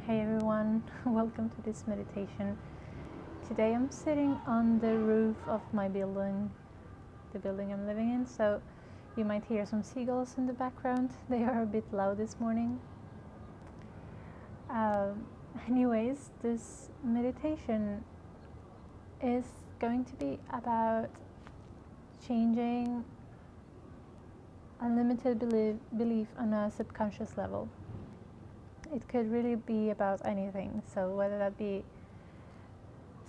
Hey everyone, welcome to this meditation. Today I'm sitting on the roof of my building, the building I'm living in, so you might hear some seagulls in the background. They are a bit loud this morning. Anyways, this meditation is going to be about changing unlimited belief on a subconscious level. It could really be about anything, so whether that be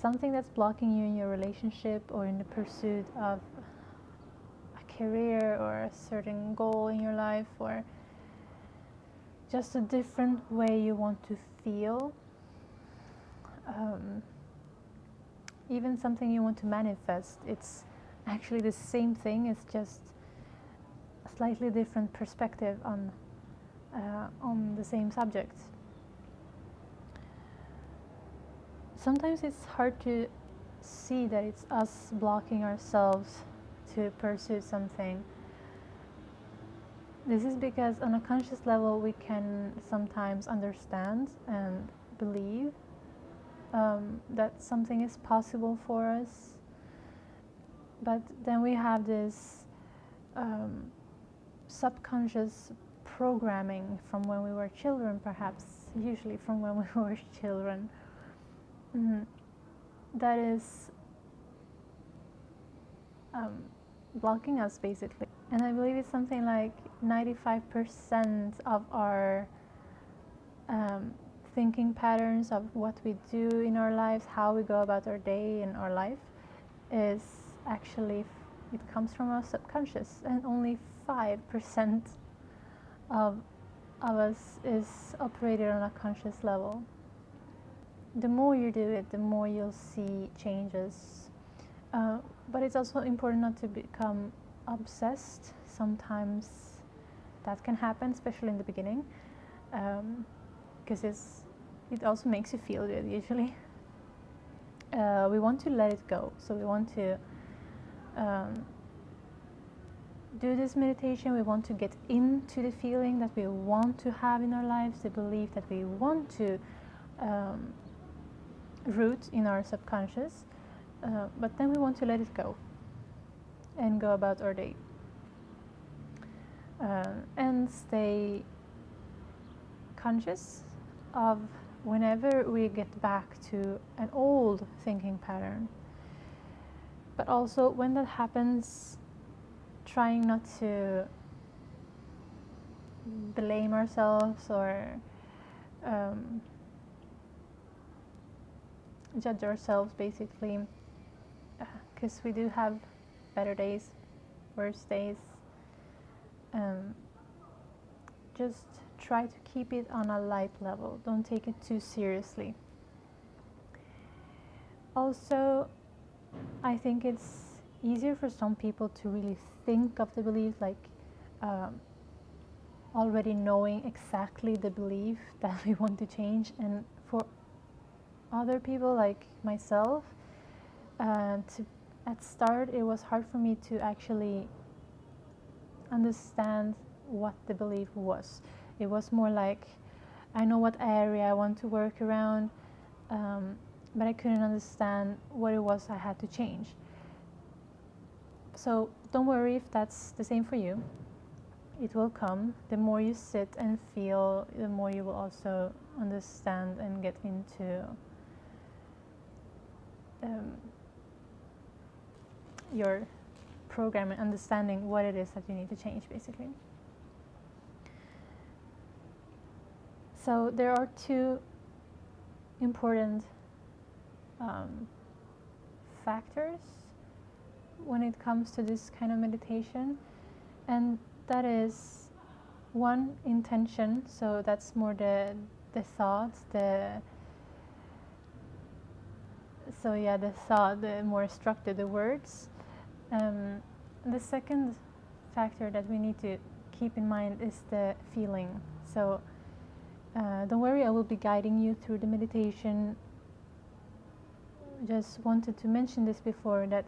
something that's blocking you in your relationship or in the pursuit of a career or a certain goal in your life, or just a different way you want to feel, even something you want to manifest. It's actually the same thing, it's just a slightly different perspective on the same subject. Sometimes it's hard to see that it's us blocking ourselves to pursue something. This is because on a conscious level we can sometimes understand and believe that something is possible for us, but then we have this subconscious programming from when we were children, perhaps usually from when we were children, that is blocking us basically. And I believe it's something like 95% of our thinking patterns of what we do in our lives, how we go about our day and our life, is actually, it comes from our subconscious, and only 5% of us is operated on a conscious level. The more you do it, the more you'll see changes. But it's also important not to become obsessed. Sometimes that can happen, especially in the beginning, because it also makes you feel good usually. We want to let it go, so we want to do this meditation. We want to get into the feeling that we want to have in our lives, the belief that we want to root in our subconscious, but then we want to let it go and go about our day, and stay conscious of whenever we get back to an old thinking pattern. But also when that happens, trying not to blame ourselves or judge ourselves basically, because we do have better days, worse days. Just try to keep it on a light level. Don't take it too seriously. Also, I think it's easier for some people to really think of the belief, like already knowing exactly the belief that we want to change, and for other people like myself, at start it was hard for me to actually understand what the belief was. It was more like, I know what area I want to work around, but I couldn't understand what it was I had to change. So don't worry if that's the same for you. It will come. The more you sit and feel, the more you will also understand and get into your program and understanding what it is that you need to change basically. So there are two important factors when it comes to this kind of meditation, and that is one, intention. So that's more the thoughts, the thought, the more structured the words. The second factor that we need to keep in mind is the feeling. So don't worry, I will be guiding you through the meditation. Just wanted to mention this before, that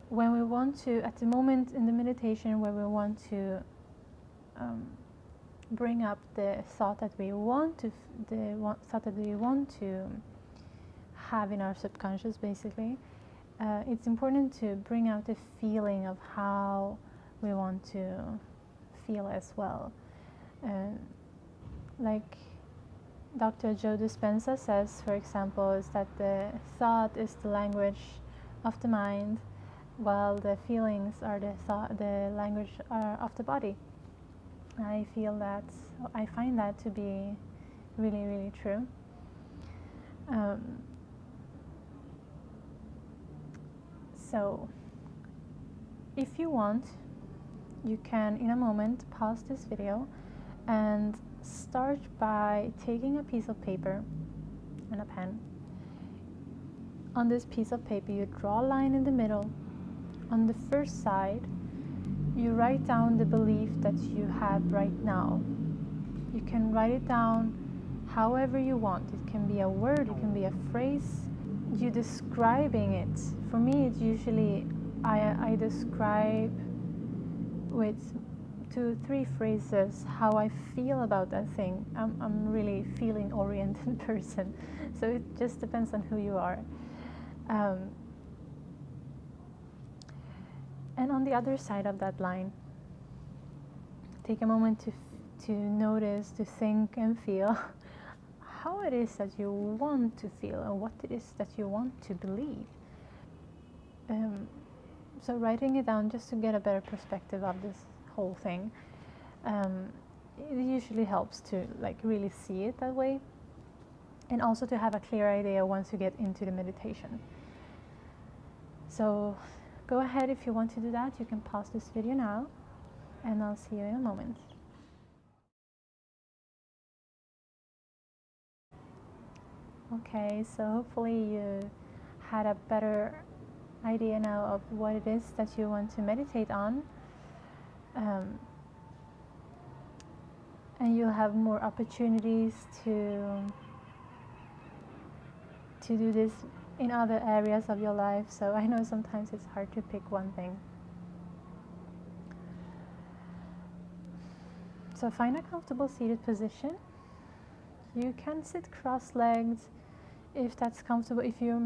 when we want to, at the moment in the meditation where we want to bring up the thought that we want to thought that we want to have in our subconscious, basically, it's important to bring out the feeling of how we want to feel as well. Like Dr. Joe Dispenza says, for example, is that the thought is the language of the mind, while the feelings are the language of the body. I find that to be really, really true. So, if you want, you can, in a moment, pause this video and start by taking a piece of paper and a pen. On this piece of paper, you draw a line in the middle. On the first side, you write down the belief that you have right now. You can write it down however you want. It can be a word, it can be a phrase. You describing it. For me, it's usually I describe with 2-3 phrases how I feel about that thing. I'm really feeling oriented person, so it just depends on who you are. And on the other side of that line, take a moment to notice, to think and feel how it is that you want to feel and what it is that you want to believe. So writing it down just to get a better perspective of this whole thing, it usually helps to like really see it that way, and also to have a clear idea once you get into the meditation. So go ahead, if you want to do that, you can pause this video now, and I'll see you in a moment. Okay, so hopefully you had a better idea now of what it is that you want to meditate on, and you'll have more opportunities to do this in other areas of your life. So I know sometimes it's hard to pick one thing. So find a comfortable seated position. You can sit cross-legged if that's comfortable. If you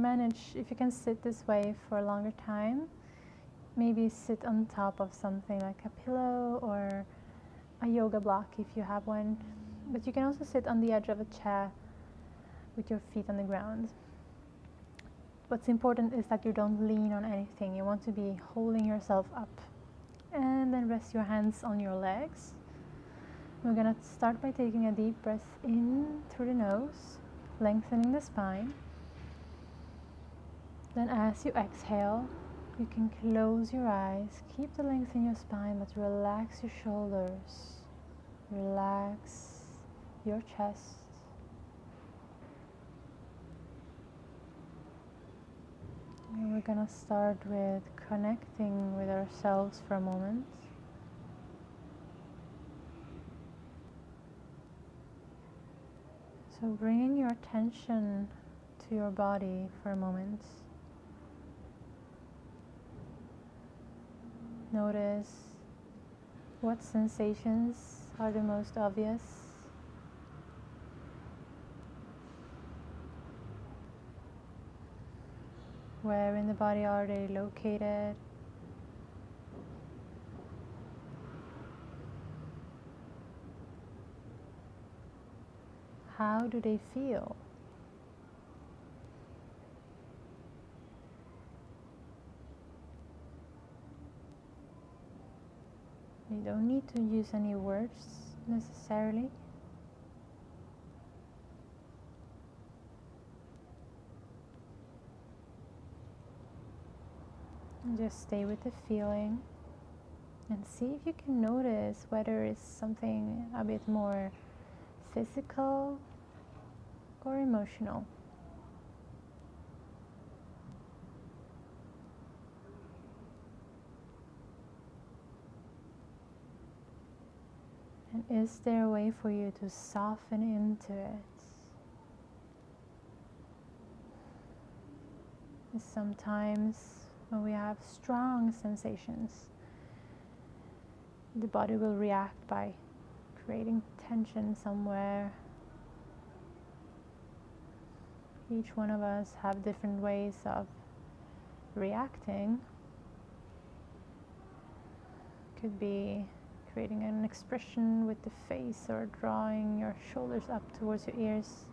can sit this way for a longer time, maybe sit on top of something like a pillow or a yoga block if you have one. But you can also sit on the edge of a chair with your feet on the ground. What's important is that you don't lean on anything. You want to be holding yourself up. And then rest your hands on your legs. We're going to start by taking a deep breath in through the nose, lengthening the spine. Then as you exhale, you can close your eyes. Keep the length in your spine, but relax your shoulders. Relax your chest. And we're going to start with connecting with ourselves for a moment. So bringing your attention to your body for a moment. Notice what sensations are the most obvious. Where in the body are they located? How do they feel? You don't need to use any words necessarily. Just stay with the feeling and see if you can notice whether it's something a bit more physical or emotional. And is there a way for you to soften into it? Sometimes when we have strong sensations, the body will react by creating tension somewhere. Each one of us have different ways of reacting. Could be creating an expression with the face or drawing your shoulders up towards your ears.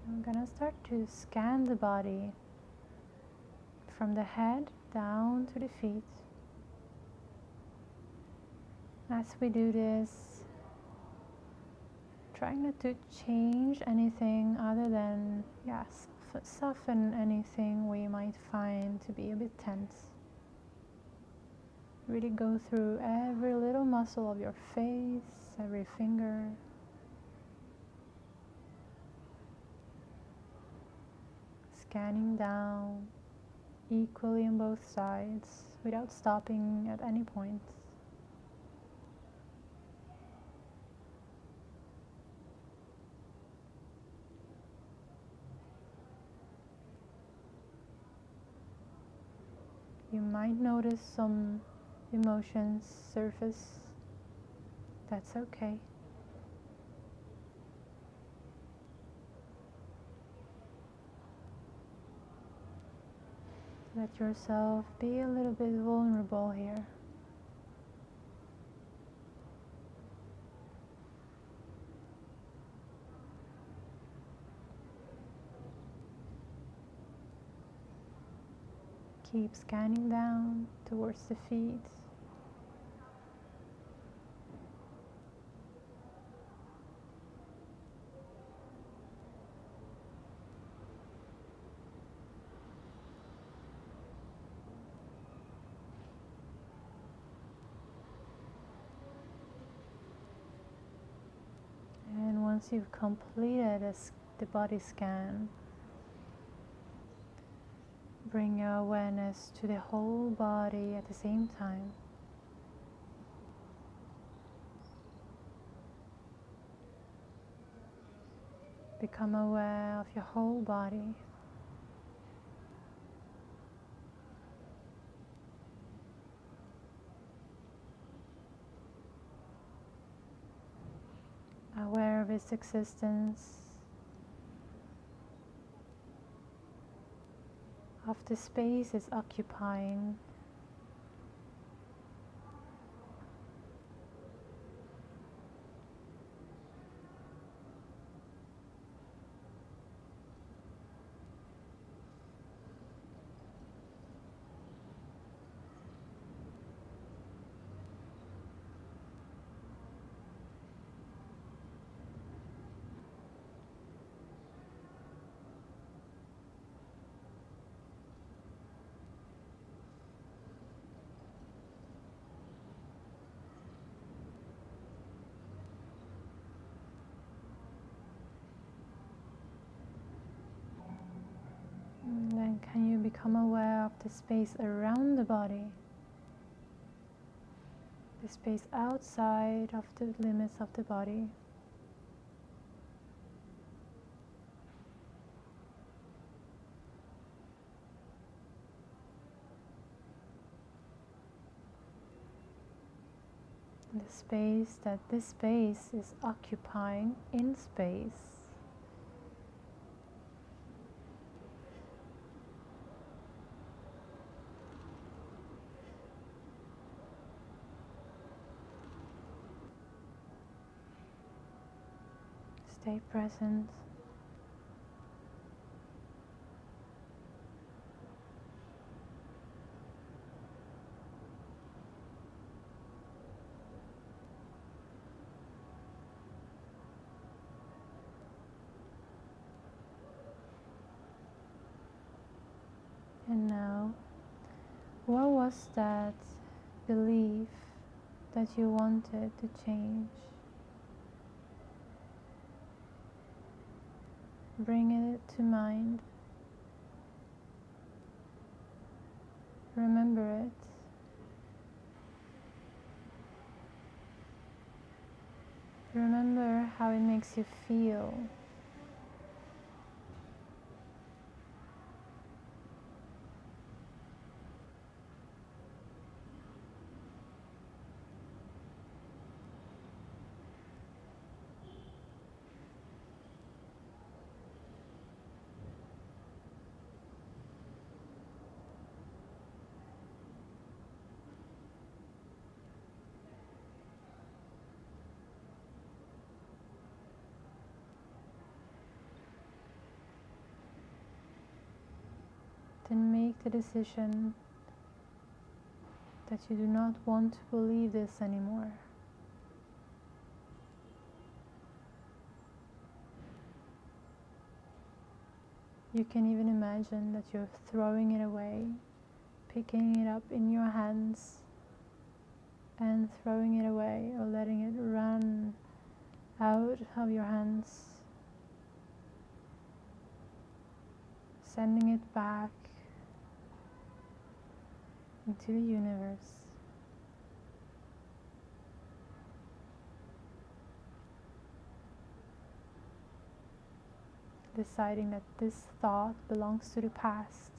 I'm gonna start to scan the body from the head down to the feet. As we do this, trying not to change anything other than, soften anything we might find to be a bit tense. Really go through every little muscle of your face, every finger. Scanning down equally on both sides without stopping at any point. You might notice some emotions surface. That's okay. Let yourself be a little bit vulnerable here. Keep scanning down towards the feet. And once you've completed the body scan, bring your awareness to the whole body at the same time. Become aware of your whole body. Aware of its existence, of the space it's occupying. And then can you become aware of the space around the body? The space outside of the limits of the body. The space that this space is occupying in space. Stay present. And now, what was that belief that you wanted to change? Bring it to mind. Remember it. Remember how it makes you feel. Then make the decision that you do not want to believe this anymore. You can even imagine that you're throwing it away, picking it up in your hands and throwing it away, or letting it run out of your hands, sending it back into the universe. Deciding that this thought belongs to the past.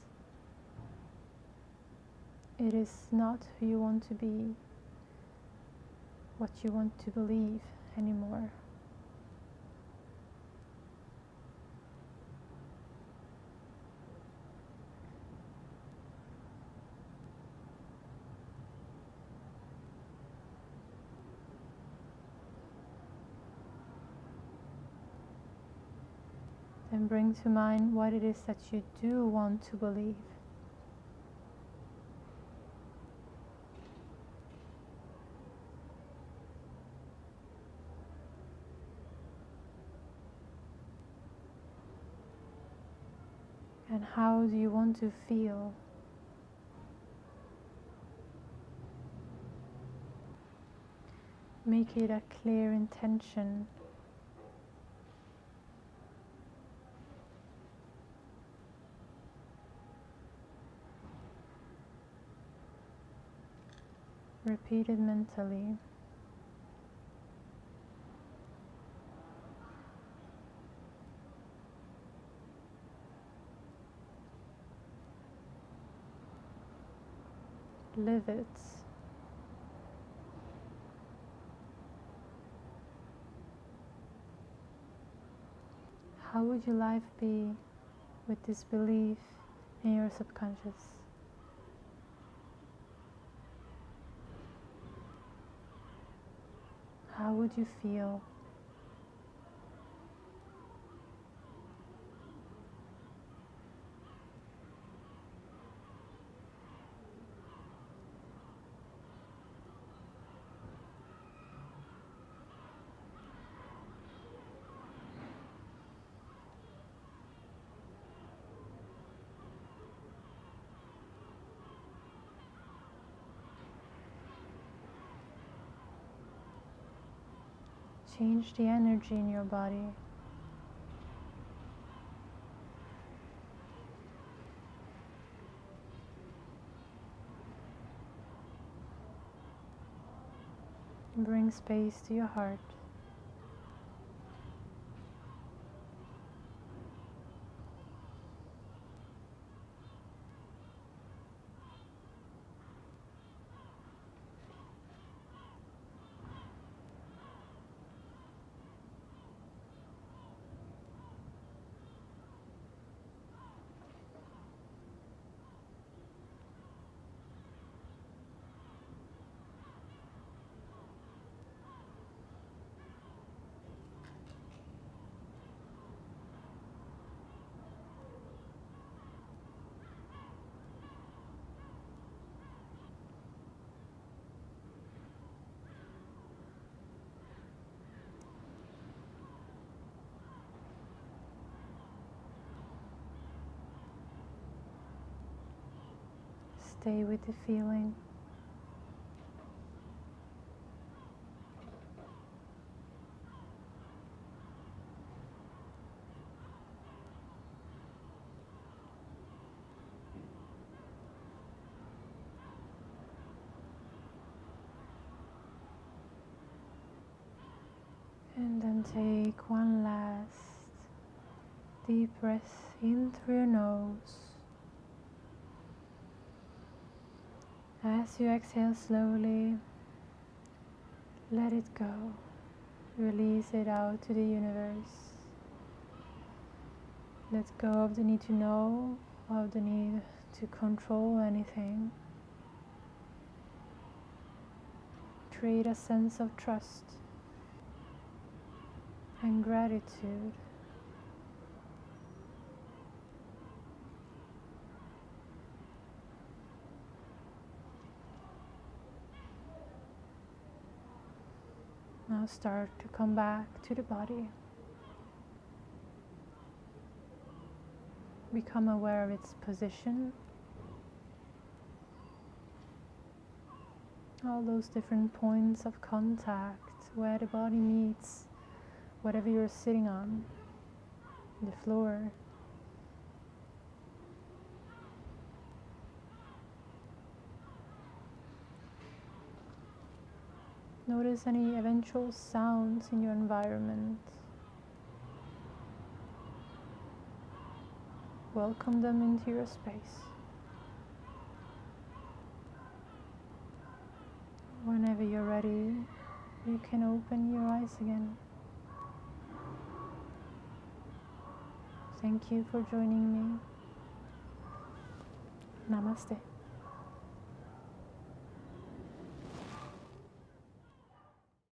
It is not who you want to be, what you want to believe anymore. Then bring to mind what it is that you do want to believe. And how do you want to feel? Make it a clear intention. Repeat it mentally. Live it. How would your life be with this belief in your subconscious? How would you feel? Change the energy in your body. Bring space to your heart. Stay with the feeling. And then take one last deep breath in through your nose. As you exhale slowly, let it go. Release it out to the universe. Let go of the need to know, of the need to control anything. Create a sense of trust and gratitude. Now start to come back to the body. Become aware of its position. All those different points of contact where the body meets whatever you're sitting on, the floor. Notice any eventual sounds in your environment. Welcome them into your space. Whenever you're ready, you can open your eyes again. Thank you for joining me. Namaste.